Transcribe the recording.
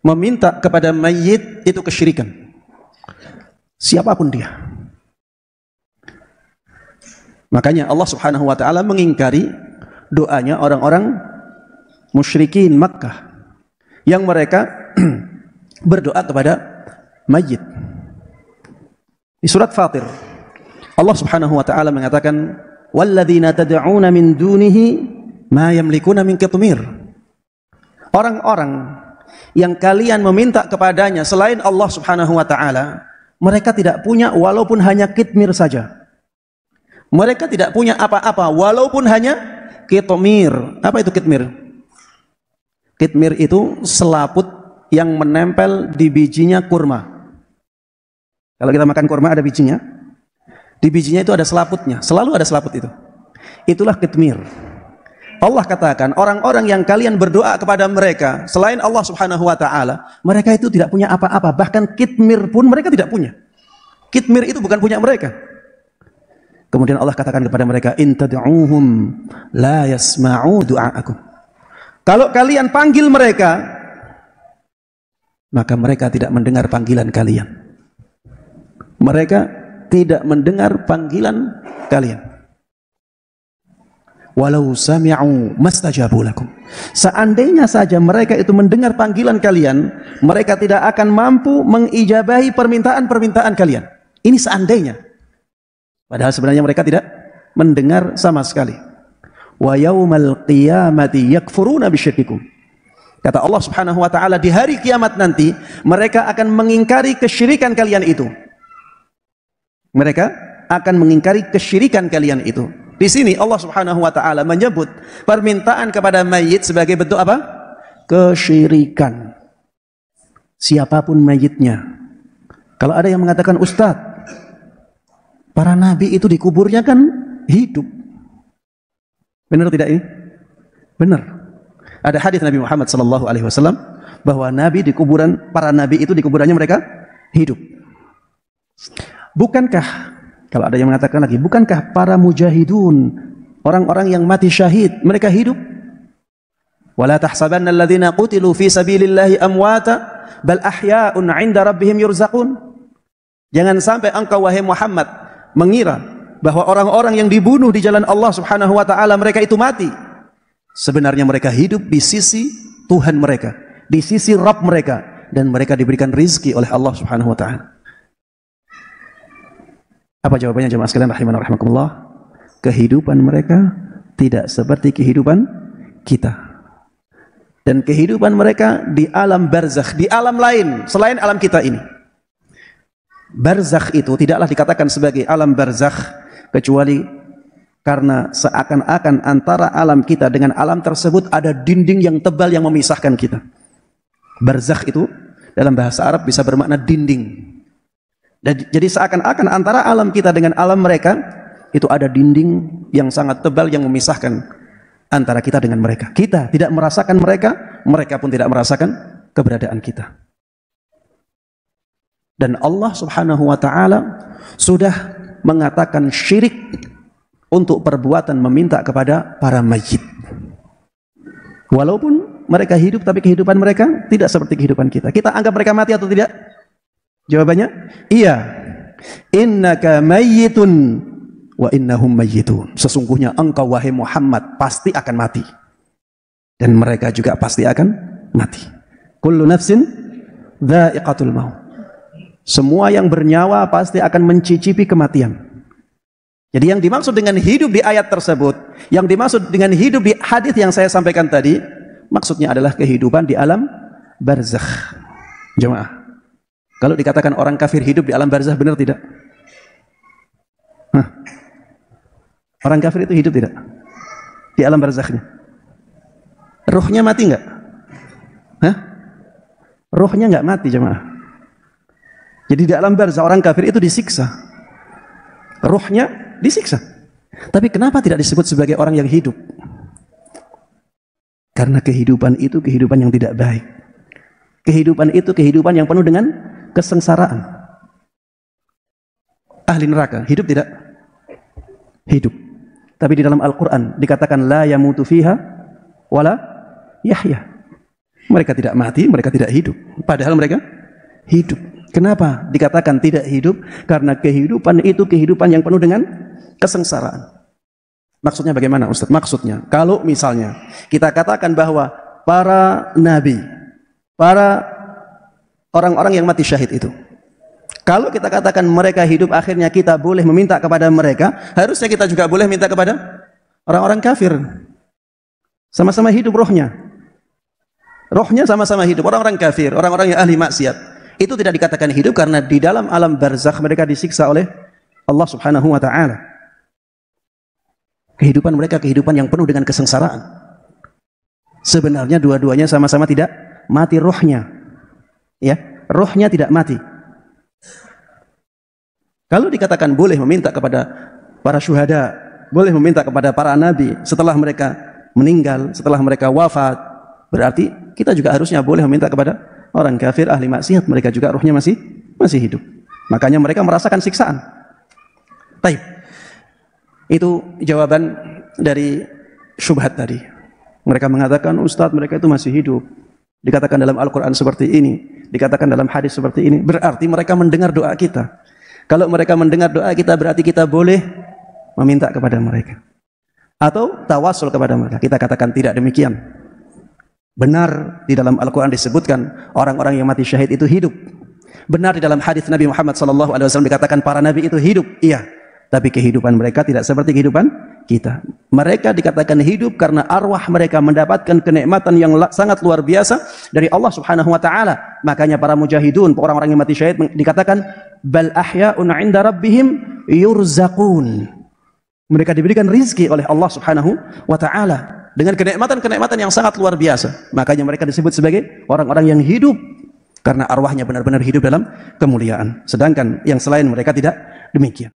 meminta kepada mayit itu kesyirikan. Siapapun dia. Makanya Allah Subhanahu wa taala mengingkari doanya orang-orang musyrikin Makkah yang mereka berdoa kepada mayit. Di surat Fatir Allah Subhanahu wa taala mengatakan walladzina tad'una min dunihi ma yamlikuna min qitmir. Orang-orang yang kalian meminta kepadanya selain Allah Subhanahu wa taala, mereka tidak punya walaupun hanya kitmir saja. Mereka tidak punya apa-apa walaupun hanya qitmir. Apa itu qitmir? Qitmir itu selaput yang menempel di bijinya kurma. Kalau kita makan kurma ada bijinya. Di bijinya itu ada selaputnya, selalu ada selaput itu. Itulah qitmir. Allah katakan orang-orang yang kalian berdoa kepada mereka selain Allah Subhanahu wa taala, mereka itu tidak punya apa-apa, bahkan qitmir pun mereka tidak punya. Qitmir itu bukan punya mereka. Kemudian Allah katakan kepada mereka, in tad'uuhum la yasma'u du'aakum. Kalau kalian panggil mereka, maka mereka tidak mendengar panggilan kalian. Mereka tidak mendengar panggilan kalian. Walau sami'u mastajabu lakum. Seandainya saja mereka itu mendengar panggilan kalian, mereka tidak akan mampu mengijabahi permintaan-permintaan kalian. Ini seandainya. Padahal sebenarnya mereka tidak mendengar sama sekali. Wa yaumal qiyamati yakfuruna bisyirkikum. Kata Allah Subhanahu wa taala, di hari kiamat nanti mereka akan mengingkari kesyirikan kalian itu. Mereka akan mengingkari kesyirikan kalian itu. Di sini Allah Subhanahu wa taala menyebut permintaan kepada mayit sebagai bentuk apa? Kesyirikan. Siapapun mayitnya. Kalau ada yang mengatakan, Ustadz, para nabi itu dikuburnya kan hidup. Benar tidak ini? Benar. Ada hadis Nabi Muhammad sallallahu alaihi wasallam bahwa nabi di kuburan, para nabi itu di kuburannya mereka hidup. Bukankah, kalau ada yang mengatakan lagi, bukankah para mujahidun, orang-orang yang mati syahid, mereka hidup? Wala tahsabanna alladhina qutilu fi sabilillahi amwata bal ahya'un 'inda rabbihim yurzaqun. Jangan sampai engkau wahai Muhammad mengira bahwa orang-orang yang dibunuh di jalan Allah Subhanahu wa taala mereka itu mati. Sebenarnya mereka hidup di sisi Tuhan mereka, di sisi Rabb mereka, dan mereka diberikan rizki oleh Allah Subhanahu wa taala. Apa jawabannya jemaah sekalian rahimana rahimakumullah? Kehidupan mereka tidak seperti kehidupan kita. Dan kehidupan mereka di alam barzakh, di alam lain selain alam kita ini. Barzakh itu tidaklah dikatakan sebagai alam barzakh kecuali karena seakan-akan antara alam kita dengan alam tersebut ada dinding yang tebal yang memisahkan kita. Barzakh itu dalam bahasa Arab bisa bermakna dinding. Jadi seakan-akan antara alam kita dengan alam mereka itu ada dinding yang sangat tebal yang memisahkan antara kita dengan mereka. Kita tidak merasakan mereka, mereka pun tidak merasakan keberadaan kita. Dan Allah Subhanahu wa taala sudah mengatakan syirik untuk perbuatan meminta kepada para mayit. Walaupun mereka hidup, tapi kehidupan mereka tidak seperti kehidupan kita. Kita anggap mereka mati atau tidak? Jawabannya, iya. Innaka mayyitun wa innahum mayyitun. Sesungguhnya engkau wahai Muhammad pasti akan mati. Dan mereka juga pasti akan mati. Kullu nafsin dha'iqatul maut. Semua yang bernyawa pasti akan mencicipi kematian. Jadi yang dimaksud dengan hidup di ayat tersebut, yang dimaksud dengan hidup di hadis yang saya sampaikan tadi, maksudnya adalah kehidupan di alam barzakh. Jemaah, kalau dikatakan orang kafir hidup di alam barzakh, benar tidak? Hah? Orang kafir itu hidup tidak? Di alam barzakhnya. Ruhnya mati enggak? Hah? Ruhnya enggak mati jemaah. Jadi di alam barzakh orang kafir itu disiksa. Ruhnya disiksa. Tapi kenapa tidak disebut sebagai orang yang hidup? Karena kehidupan itu kehidupan yang tidak baik. Kehidupan itu kehidupan yang penuh dengan kesengsaraan. Ahli neraka hidup tidak? Hidup. Tapi di dalam Al-Quran dikatakan la yamutu fiha wala yahya. Mereka tidak mati, mereka tidak hidup. Padahal mereka hidup. Kenapa dikatakan tidak hidup? Karena kehidupan itu kehidupan yang penuh dengan kesengsaraan. Maksudnya bagaimana Ustaz? Maksudnya, kalau misalnya kita katakan bahwa para nabi, para orang-orang yang mati syahid itu, kalau kita katakan mereka hidup, akhirnya kita boleh meminta kepada mereka, harusnya kita juga boleh minta kepada orang-orang kafir. Sama-sama hidup rohnya. Rohnya sama-sama hidup. Orang-orang kafir, orang-orang yang ahli maksiat, itu tidak dikatakan hidup karena di dalam alam barzakh mereka disiksa oleh Allah Subhanahu wa taala. Kehidupan mereka kehidupan yang penuh dengan kesengsaraan. Sebenarnya dua-duanya sama-sama tidak mati rohnya. Ya, rohnya tidak mati. Kalau dikatakan boleh meminta kepada para syuhada, boleh meminta kepada para nabi setelah mereka meninggal, setelah mereka wafat, berarti kita juga harusnya boleh meminta kepada orang kafir ahli maksiat, mereka juga rohnya masih hidup. Makanya mereka merasakan siksaan. Baik. Itu jawaban dari syubhat tadi. Mereka mengatakan, Ustadz, mereka itu masih hidup. Dikatakan dalam Al-Quran seperti ini, dikatakan dalam hadis seperti ini, berarti mereka mendengar doa kita. Kalau mereka mendengar doa kita, berarti kita boleh meminta kepada mereka atau tawasul kepada mereka. Kita katakan tidak demikian. Benar di dalam Al-Quran disebutkan orang-orang yang mati syahid itu hidup. Benar di dalam hadis Nabi Muhammad SAW dikatakan para nabi itu hidup. Iya, tapi kehidupan mereka tidak seperti kehidupan kita. Mereka dikatakan hidup karena arwah mereka mendapatkan kenikmatan yang sangat luar biasa dari Allah Subhanahu wa taala. Makanya para mujahidun, orang-orang yang mati syahid dikatakan bal ahya'un 'inda rabbihim yurzaqun. Mereka diberikan rizki oleh Allah Subhanahu wa taala dengan kenikmatan-kenikmatan yang sangat luar biasa. Makanya mereka disebut sebagai orang-orang yang hidup karena arwahnya benar-benar hidup dalam kemuliaan. Sedangkan yang selain mereka tidak demikian.